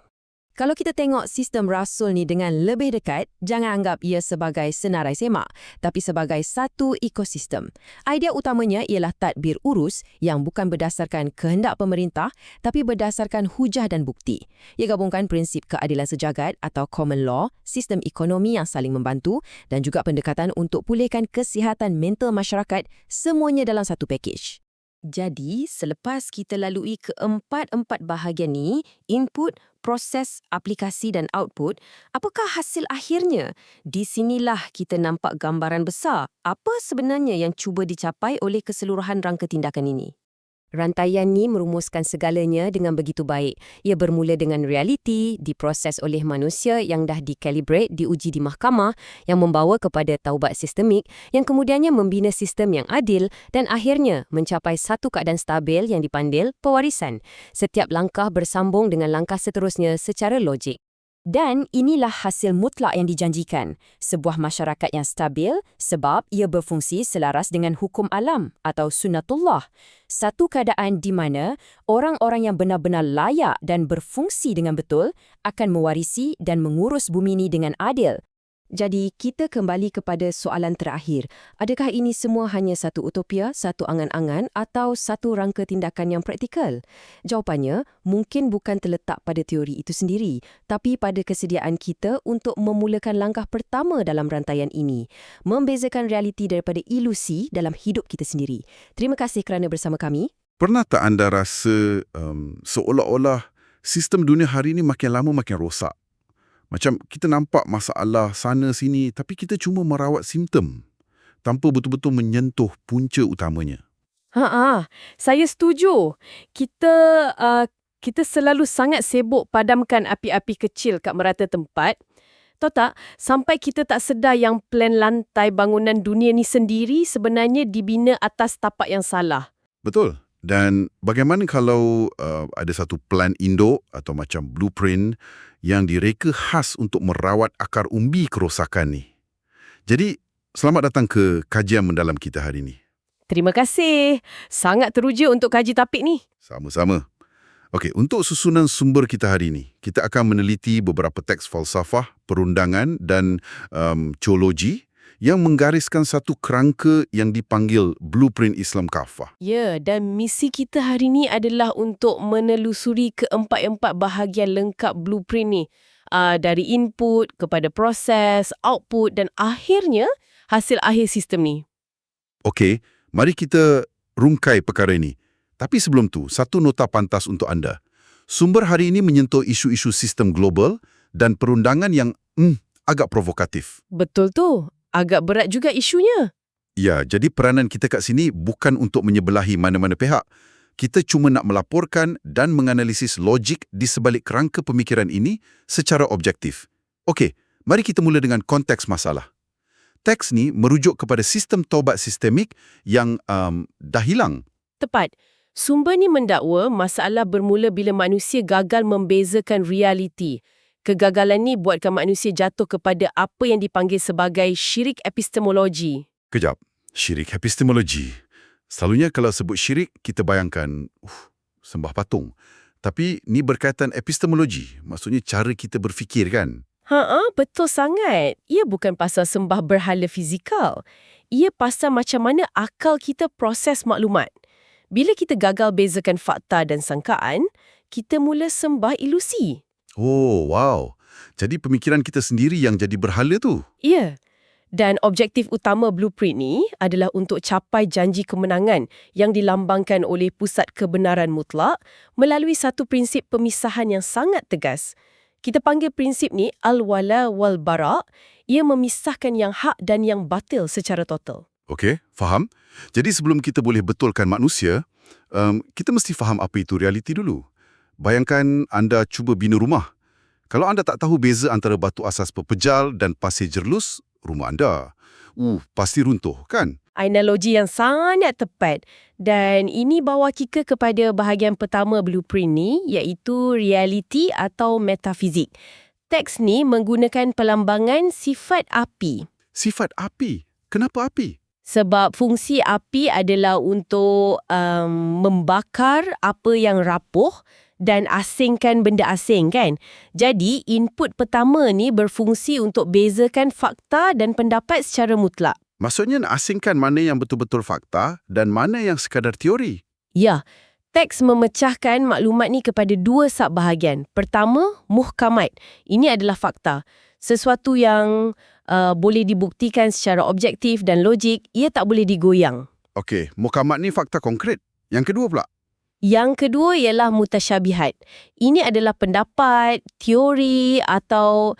Kalau kita tengok sistem rasul ni dengan lebih dekat, jangan anggap ia sebagai senarai semak, tapi sebagai satu ekosistem. Idea utamanya ialah tadbir urus yang bukan berdasarkan kehendak pemerintah, tapi berdasarkan hujah dan bukti. Ia gabungkan prinsip keadilan sejagat atau common law, sistem ekonomi yang saling membantu dan juga pendekatan untuk pulihkan kesihatan mental masyarakat, semuanya dalam satu pakej. Jadi, selepas kita lalui keempat-empat bahagian ni, input, proses, aplikasi dan output, apakah hasil akhirnya? Di sinilah kita nampak gambaran besar. Apa sebenarnya yang cuba dicapai oleh keseluruhan rangka tindakan ini? Rantaian ni merumuskan segalanya dengan begitu baik. Ia bermula dengan realiti, diproses oleh manusia yang dah dikalibrate, diuji di mahkamah, yang membawa kepada taubat sistemik, yang kemudiannya membina sistem yang adil dan akhirnya mencapai satu keadaan stabil yang dipandil pewarisan. Setiap langkah bersambung dengan langkah seterusnya secara logik. Dan inilah hasil mutlak yang dijanjikan, sebuah masyarakat yang stabil sebab ia berfungsi selaras dengan hukum alam atau sunnatullah. Satu keadaan di mana orang-orang yang benar-benar layak dan berfungsi dengan betul akan mewarisi dan mengurus bumi ini dengan adil. Jadi, kita kembali kepada soalan terakhir. Adakah ini semua hanya satu utopia, satu angan-angan atau satu rangka tindakan yang praktikal? Jawapannya mungkin bukan terletak pada teori itu sendiri, tapi pada kesediaan kita untuk memulakan langkah pertama dalam rantaian ini, membezakan realiti daripada ilusi dalam hidup kita sendiri. Terima kasih kerana bersama kami. Pernah tak anda rasa seolah-olah sistem dunia hari ini makin lama makin rosak? Macam kita nampak masalah sana sini tapi kita cuma merawat simptom tanpa betul-betul menyentuh punca utamanya. Saya setuju. Kita selalu sangat sibuk padamkan api-api kecil kat merata tempat. Tahu tak, sampai kita tak sedar yang plan lantai bangunan dunia ni sendiri sebenarnya dibina atas tapak yang salah. Betul. Dan bagaimana kalau ada satu plan induk atau macam blueprint yang direka khas untuk merawat akar umbi kerosakan ni? Jadi, selamat datang ke kajian mendalam kita hari ini. Terima kasih. Sangat teruja untuk kaji topik ni. Sama-sama. Okey, untuk susunan sumber kita hari ini, kita akan meneliti beberapa teks falsafah, perundangan dan teologi yang menggariskan satu kerangka yang dipanggil Blueprint Islam Kafah. Ya, dan misi kita hari ni adalah untuk menelusuri keempat-empat bahagian lengkap blueprint ni. Dari input kepada proses, output dan akhirnya hasil akhir sistem ni. Okey, mari kita rungkai perkara ini. Tapi sebelum tu, satu nota pantas untuk anda. Sumber hari ini menyentuh isu-isu sistem global dan perundangan yang agak provokatif. Betul tu. Agak berat juga isunya. Ya, jadi peranan kita kat sini bukan untuk menyebelahi mana-mana pihak. Kita cuma nak melaporkan dan menganalisis logik di sebalik kerangka pemikiran ini secara objektif. Okey, mari kita mula dengan konteks masalah. Teks ni merujuk kepada sistem taubat sistemik yang dah hilang. Tepat. Sumber ni mendakwa masalah bermula bila manusia gagal membezakan realiti. Kegagalan ni buatkan manusia jatuh kepada apa yang dipanggil sebagai syirik epistemologi. Kejap, syirik epistemologi. Selalunya kalau sebut syirik, kita bayangkan, sembah patung. Tapi ni berkaitan epistemologi, maksudnya cara kita berfikir kan? Betul sangat. Ia bukan pasal sembah berhala fizikal. Ia pasal macam mana akal kita proses maklumat. Bila kita gagal bezakan fakta dan sangkaan, kita mula sembah ilusi. Oh, wow. Jadi pemikiran kita sendiri yang jadi berhala tu. Ya. Dan objektif utama blueprint ni adalah untuk capai janji kemenangan yang dilambangkan oleh pusat kebenaran mutlak melalui satu prinsip pemisahan yang sangat tegas. Kita panggil prinsip ni al-wala wal-bara'. Ia memisahkan yang hak dan yang batil secara total. Okey, faham. Jadi sebelum kita boleh betulkan manusia, kita mesti faham apa itu realiti dulu. Bayangkan anda cuba bina rumah. Kalau anda tak tahu beza antara batu asas pepejal dan pasir jerlus, rumah anda pasti runtuh, kan? Analogi yang sangat tepat. Dan ini bawa kita kepada bahagian pertama blueprint ni, iaitu realiti atau metafizik. Teks ni menggunakan pelambangan sifat api. Sifat api? Kenapa api? Sebab fungsi api adalah untuk membakar apa yang rapuh dan asingkan benda asing, kan? Jadi, input pertama ni berfungsi untuk bezakan fakta dan pendapat secara mutlak. Maksudnya nak asingkan mana yang betul-betul fakta dan mana yang sekadar teori. Ya, teks memecahkan maklumat ni kepada dua subbahagian. Pertama, muhkamat. Ini adalah fakta. Sesuatu yang boleh dibuktikan secara objektif dan logik, ia tak boleh digoyang. Okey, muhkamat ni fakta konkret. Yang kedua pula? Yang kedua ialah mutasyabihat. Ini adalah pendapat, teori atau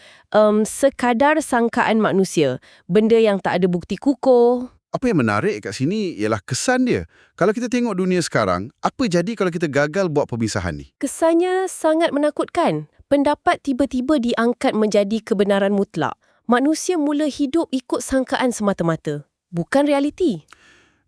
sekadar sangkaan manusia. Benda yang tak ada bukti kukuh. Apa yang menarik kat sini ialah kesan dia. Kalau kita tengok dunia sekarang, apa jadi kalau kita gagal buat pemisahan ni? Kesannya sangat menakutkan. Pendapat tiba-tiba diangkat menjadi kebenaran mutlak. Manusia mula hidup ikut sangkaan semata-mata, bukan realiti.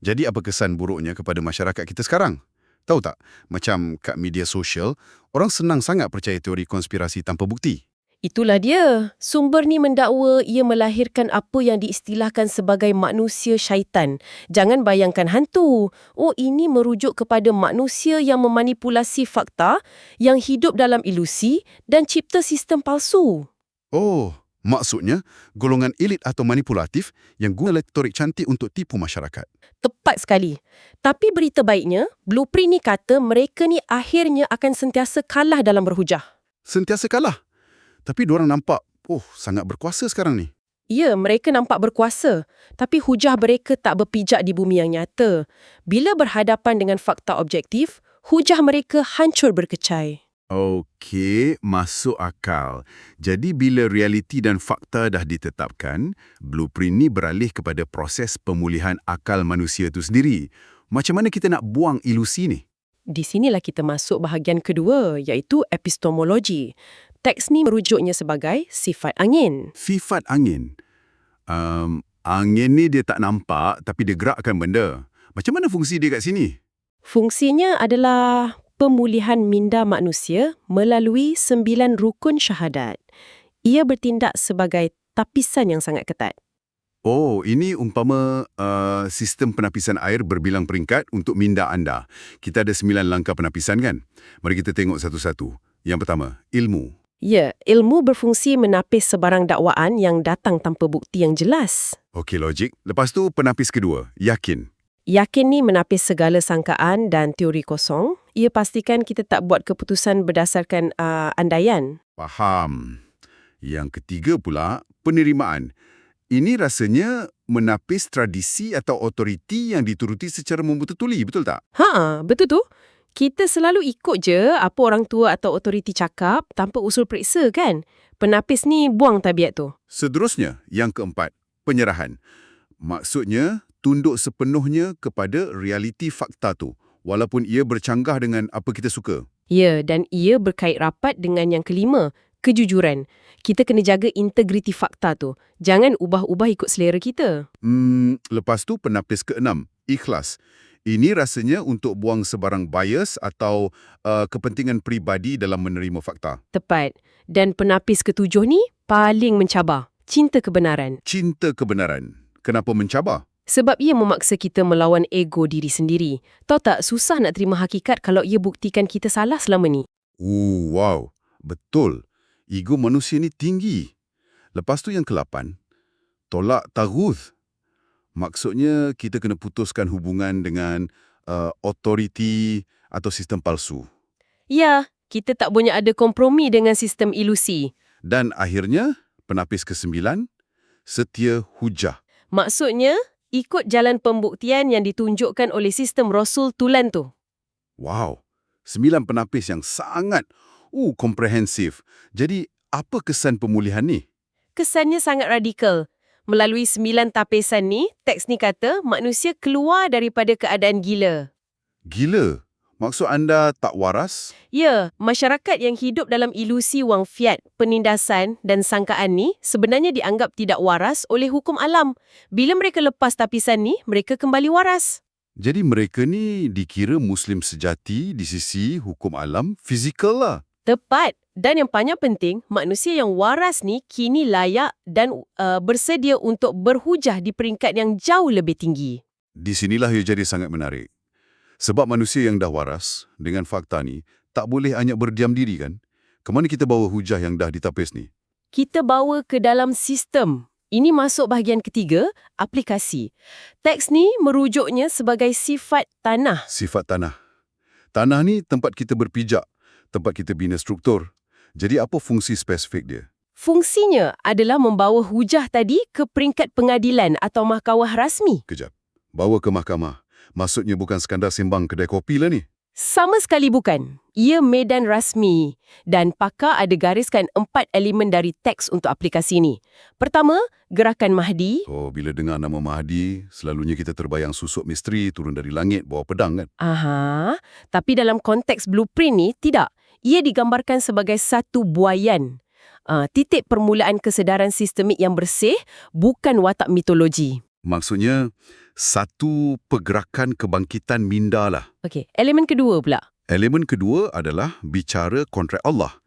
Jadi apa kesan buruknya kepada masyarakat kita sekarang? Tahu tak, macam kat media sosial, orang senang sangat percaya teori konspirasi tanpa bukti. Itulah dia. Sumber ni mendakwa ia melahirkan apa yang diistilahkan sebagai manusia syaitan. Jangan bayangkan hantu. Oh, ini merujuk kepada manusia yang memanipulasi fakta, yang hidup dalam ilusi dan cipta sistem palsu. Oh, maksudnya golongan elit atau manipulatif yang guna retorik cantik untuk tipu masyarakat. Tepat sekali. Tapi berita baiknya, blueprint ni kata mereka ni akhirnya akan sentiasa kalah dalam berhujah. Sentiasa kalah. Tapi diorang nampak, sangat berkuasa sekarang ni. Ya, mereka nampak berkuasa. Tapi hujah mereka tak berpijak di bumi yang nyata. Bila berhadapan dengan fakta objektif, hujah mereka hancur berkecai. Okey, masuk akal. Jadi bila realiti dan fakta dah ditetapkan, blueprint ni beralih kepada proses pemulihan akal manusia itu sendiri. Macam mana kita nak buang ilusi ni? Di sinilah kita masuk bahagian kedua, iaitu epistemologi. Teks ni merujuknya sebagai sifat angin. Sifat angin. Angin ni dia tak nampak tapi dia gerakkan benda. Macam mana fungsi dia kat sini? Fungsinya adalah pemulihan minda manusia melalui 9 rukun syahadat. Ia bertindak sebagai tapisan yang sangat ketat. Oh, ini umpama sistem penapisan air berbilang peringkat untuk minda anda. Kita ada 9 langkah penapisan kan? Mari kita tengok satu-satu. Yang pertama, ilmu. Ya, ilmu berfungsi menapis sebarang dakwaan yang datang tanpa bukti yang jelas. Okey, logik. Lepas tu penapis kedua, yakin. Yakin ni menapis segala sangkaan dan teori kosong. Ia pastikan kita tak buat keputusan berdasarkan andaian. Faham. Yang ketiga pula, penerimaan. Ini rasanya menapis tradisi atau otoriti yang dituruti secara membetul-tuli, betul tak? Betul tu. Kita selalu ikut je apa orang tua atau otoriti cakap tanpa usul periksa, kan? Penapis ni buang tabiat tu. Seterusnya, yang keempat, penyerahan. Maksudnya, tunduk sepenuhnya kepada realiti fakta tu, walaupun ia bercanggah dengan apa kita suka. Ya, dan ia berkait rapat dengan yang kelima, kejujuran. Kita kena jaga integriti fakta tu. Jangan ubah-ubah ikut selera kita. Lepas tu penapis keenam, ikhlas. Ini rasanya untuk buang sebarang bias atau kepentingan peribadi dalam menerima fakta. Tepat. Dan penapis ketujuh ni paling mencabar. Cinta kebenaran. Cinta kebenaran. Kenapa mencabar? Sebab ia memaksa kita melawan ego diri sendiri. Tahu tak, susah nak terima hakikat kalau ia buktikan kita salah selama ni. Wow. Betul. Ego manusia ni tinggi. Lepas tu yang ke-8, tolak taghuz. Maksudnya kita kena putuskan hubungan dengan autoriti atau sistem palsu. Ya, kita tak boleh ada kompromi dengan sistem ilusi. Dan akhirnya, penapis ke-9, setia hujah. Maksudnya, ikut jalan pembuktian yang ditunjukkan oleh sistem Rasul Tulan tu. Wow, 9 penapis yang sangat komprehensif. Jadi, apa kesan pemulihan ni? Kesannya sangat radikal. Melalui 9 tapisan ni, teks ni kata manusia keluar daripada keadaan gila. Gila? Maksud anda tak waras? Ya, masyarakat yang hidup dalam ilusi wang fiat, penindasan dan sangkaan ni sebenarnya dianggap tidak waras oleh hukum alam. Bila mereka lepas tapisan ni, mereka kembali waras. Jadi mereka ni dikira Muslim sejati di sisi hukum alam fizikal lah. Tepat. Dan yang paling penting, manusia yang waras ni kini layak dan bersedia untuk berhujah di peringkat yang jauh lebih tinggi. Di sinilah ia jadi sangat menarik. Sebab manusia yang dah waras, dengan fakta ni, tak boleh hanya berdiam diri kan? Kemana kita bawa hujah yang dah ditapis ni? Kita bawa ke dalam sistem. Ini masuk bahagian ketiga, aplikasi. Teks ni merujuknya sebagai sifat tanah. Sifat tanah. Tanah ni tempat kita berpijak, tempat kita bina struktur. Jadi apa fungsi spesifik dia? Fungsinya adalah membawa hujah tadi ke peringkat pengadilan atau mahkamah rasmi. Kejap. Bawa ke mahkamah. Maksudnya bukan sekadar sembang kedai kopi lah ni. Sama sekali bukan. Ia medan rasmi. Dan pakar ada gariskan 4 elemen dari teks untuk aplikasi ni. Pertama, gerakan Mahdi. Oh, bila dengar nama Mahdi, selalunya kita terbayang susuk misteri turun dari langit bawa pedang kan? Aha, tapi dalam konteks blueprint ni, tidak. Ia digambarkan sebagai satu buayan. Titik permulaan kesedaran sistemik yang bersih, bukan watak mitologi. Maksudnya, satu pergerakan kebangkitan minda lah. Okey, elemen kedua pula. Elemen kedua adalah bicara kontrak Allah.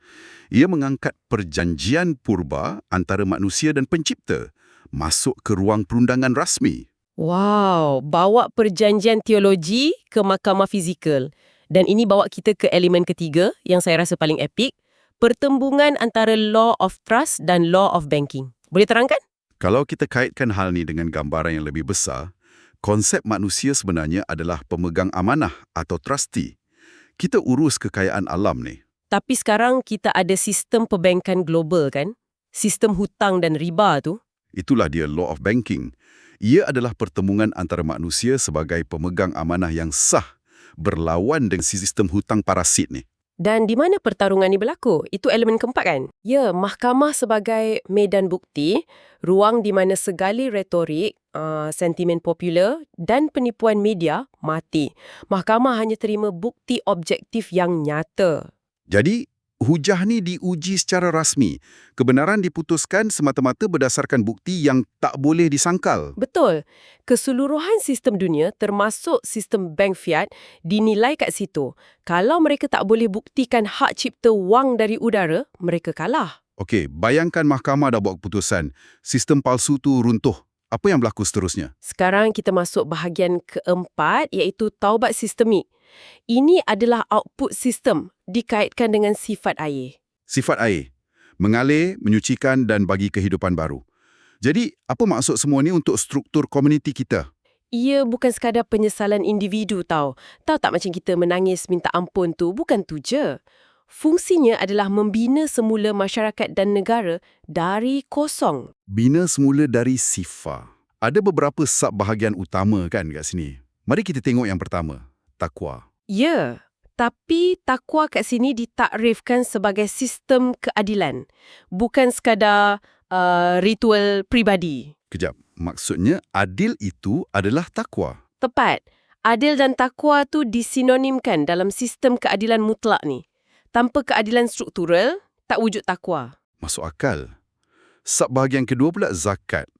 Ia mengangkat perjanjian purba antara manusia dan pencipta masuk ke ruang perundangan rasmi. Wow, bawa perjanjian teologi ke mahkamah fizikal. Dan ini bawa kita ke elemen ketiga yang saya rasa paling epik, pertembungan antara law of trust dan law of banking. Boleh terangkan? Kalau kita kaitkan hal ni dengan gambaran yang lebih besar, konsep manusia sebenarnya adalah pemegang amanah atau trustee. Kita urus kekayaan alam ni. Tapi sekarang kita ada sistem perbankan global kan? Sistem hutang dan riba tu. Itulah dia law of banking. Ia adalah pertembungan antara manusia sebagai pemegang amanah yang sah berlawan dengan sistem hutang parasit ni. Dan di mana pertarungan ni berlaku? Itu elemen keempat kan? Ya, mahkamah sebagai medan bukti, ruang di mana segala retorik, sentimen popular dan penipuan media mati. Mahkamah hanya terima bukti objektif yang nyata. Jadi, hujah ni diuji secara rasmi. Kebenaran diputuskan semata-mata berdasarkan bukti yang tak boleh disangkal. Betul. Keseluruhan sistem dunia termasuk sistem bank fiat dinilai kat situ. Kalau mereka tak boleh buktikan hak cipta wang dari udara, mereka kalah. Okey, bayangkan mahkamah dah buat keputusan. Sistem palsu tu runtuh. Apa yang berlaku seterusnya? Sekarang kita masuk bahagian keempat iaitu taubat sistemik. Ini adalah output sistem dikaitkan dengan sifat air. Sifat air. Mengalir, menyucikan dan bagi kehidupan baru. Jadi, apa maksud semua ni untuk struktur komuniti kita? Ia bukan sekadar penyesalan individu tau. Tahu tak macam kita menangis minta ampun tu, bukan tu je. Fungsinya adalah membina semula masyarakat dan negara dari kosong. Bina semula dari sifat. Ada beberapa sub-bahagian utama kan kat sini. Mari kita tengok yang pertama, takwa. Ya, tapi takwa kat sini ditakrifkan sebagai sistem keadilan. Bukan sekadar ritual pribadi. Kejap, maksudnya adil itu adalah takwa. Tepat. Adil dan takwa tu disinonimkan dalam sistem keadilan mutlak ni. Tanpa keadilan struktural, tak wujud takwa. Masuk akal. Sub-bahagian kedua pula zakat.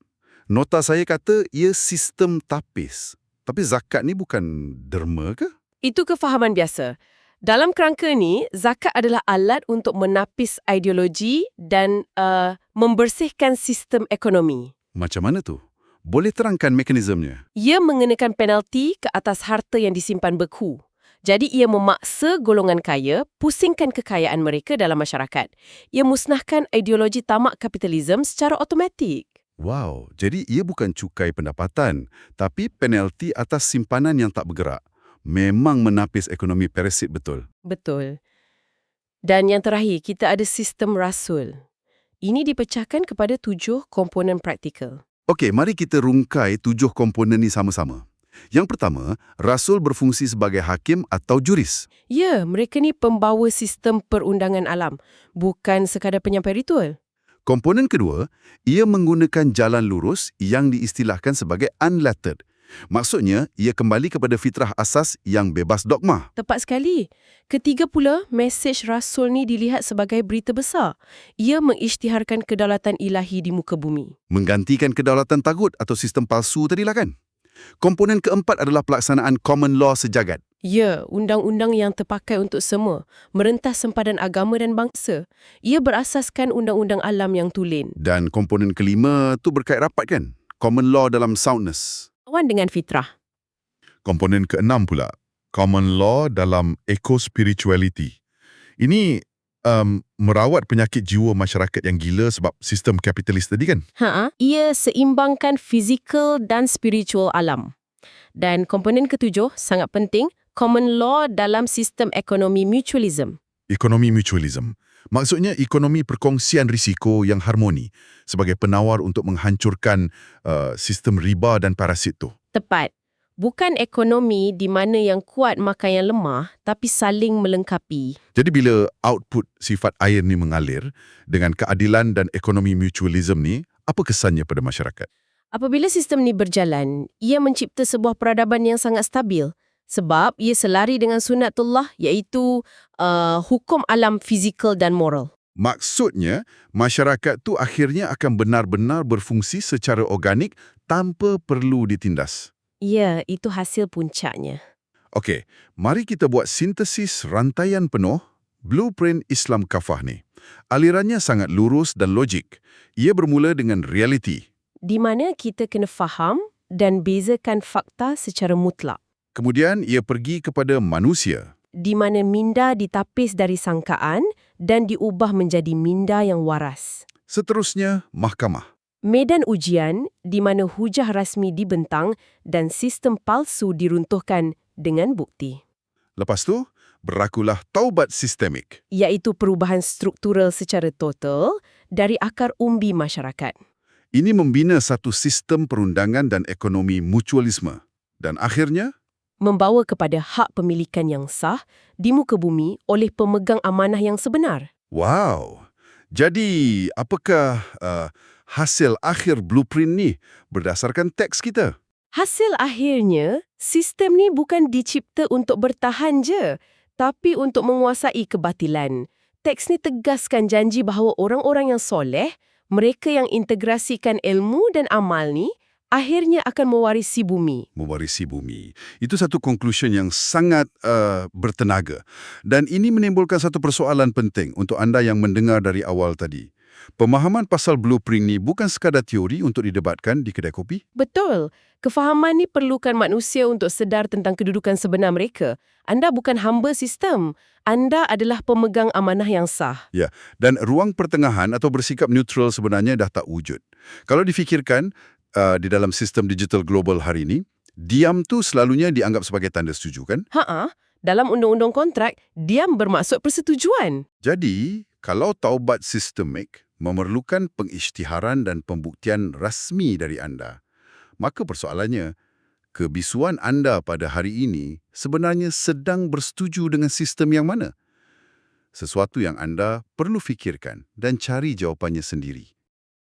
Nota saya kata ia sistem tapis. Tapi zakat ni bukan derma ke? Itu kefahaman biasa. Dalam kerangka ni, zakat adalah alat untuk menapis ideologi dan membersihkan sistem ekonomi. Macam mana tu? Boleh terangkan mekanismenya? Ia mengenakan penalti ke atas harta yang disimpan beku. Jadi ia memaksa golongan kaya pusingkan kekayaan mereka dalam masyarakat. Ia musnahkan ideologi tamak kapitalisme secara automatik. Wow, jadi ia bukan cukai pendapatan, tapi penalti atas simpanan yang tak bergerak. Memang menapis ekonomi parasit betul. Betul. Dan yang terakhir, kita ada sistem rasul. Ini dipecahkan kepada 7 komponen praktikal. Okey, mari kita rungkai 7 komponen ni sama-sama. Yang pertama, rasul berfungsi sebagai hakim atau juris. Ya, mereka ni pembawa sistem perundangan alam, bukan sekadar penyampai ritual. Komponen kedua, ia menggunakan jalan lurus yang diistilahkan sebagai unlettered. Maksudnya, ia kembali kepada fitrah asas yang bebas dogma. Tepat sekali. Ketiga pula, mesej Rasul ni dilihat sebagai berita besar. Ia mengisytiharkan kedaulatan ilahi di muka bumi. Menggantikan kedaulatan tagut atau sistem palsu tadilah kan? Komponen keempat adalah pelaksanaan common law sejagat. Ya, undang-undang yang terpakai untuk semua, merentas sempadan agama dan bangsa. Ia berasaskan undang-undang alam yang tulen. Dan komponen kelima tu berkait rapat kan? Common law dalam soundness. Lawan dengan fitrah. Komponen keenam pula, common law dalam eco-spirituality. Ini merawat penyakit jiwa masyarakat yang gila sebab sistem kapitalis tadi kan? Ia seimbangkan fizikal dan spiritual alam. Dan komponen ketujuh, sangat penting, common law dalam sistem ekonomi mutualism. Ekonomi mutualism. Maksudnya ekonomi perkongsian risiko yang harmoni sebagai penawar untuk menghancurkan sistem riba dan parasit tu. Tepat. Bukan ekonomi di mana yang kuat makan yang lemah, tapi saling melengkapi. Jadi bila output sifat air ni mengalir dengan keadilan dan ekonomi mutualism ni, apa kesannya pada masyarakat? Apabila sistem ni berjalan, ia mencipta sebuah peradaban yang sangat stabil. Sebab ia selari dengan sunatullah, iaitu hukum alam fizikal dan moral. Maksudnya, masyarakat tu akhirnya akan benar-benar berfungsi secara organik tanpa perlu ditindas. Ya, itu hasil puncaknya. Okey, mari kita buat sintesis rantaian penuh blueprint Islam Kafah ni. Alirannya sangat lurus dan logik. Ia bermula dengan realiti. Di mana kita kena faham dan bezakan fakta secara mutlak. Kemudian ia pergi kepada manusia. Di mana minda ditapis dari sangkaan dan diubah menjadi minda yang waras. Seterusnya, mahkamah. Medan ujian di mana hujah rasmi dibentang dan sistem palsu diruntuhkan dengan bukti. Lepas tu, berlakulah taubat sistemik. Iaitu perubahan struktural secara total dari akar umbi masyarakat. Ini membina satu sistem perundangan dan ekonomi mutualisme. Dan akhirnya, membawa kepada hak pemilikan yang sah di muka bumi oleh pemegang amanah yang sebenar. wow! Jadi, apakah hasil akhir blueprint ni berdasarkan teks kita? Hasil akhirnya, sistem ni bukan dicipta untuk bertahan je, tapi untuk menguasai kebatilan. Teks ni tegaskan janji bahawa orang-orang yang soleh, mereka yang integrasikan ilmu dan amal ni, akhirnya akan mewarisi bumi. Mewarisi bumi. Itu satu conclusion yang sangat bertenaga. Dan ini menimbulkan satu persoalan penting untuk anda yang mendengar dari awal tadi. Pemahaman pasal blueprint ni bukan sekadar teori untuk didebatkan di kedai kopi. Betul. Kefahaman ni perlukan manusia untuk sedar tentang kedudukan sebenar mereka. Anda bukan hamba sistem. Anda adalah pemegang amanah yang sah. Ya, dan ruang pertengahan atau bersikap neutral sebenarnya dah tak wujud. Kalau difikirkan, di dalam sistem digital global hari ini, diam tu selalunya dianggap sebagai tanda setuju kan? Dalam undang-undang kontrak, diam bermaksud persetujuan. Jadi, kalau taubat sistemik memerlukan pengisytiharan dan pembuktian rasmi dari anda, maka persoalannya, kebisuan anda pada hari ini sebenarnya sedang bersetuju dengan sistem yang mana? Sesuatu yang anda perlu fikirkan dan cari jawapannya sendiri.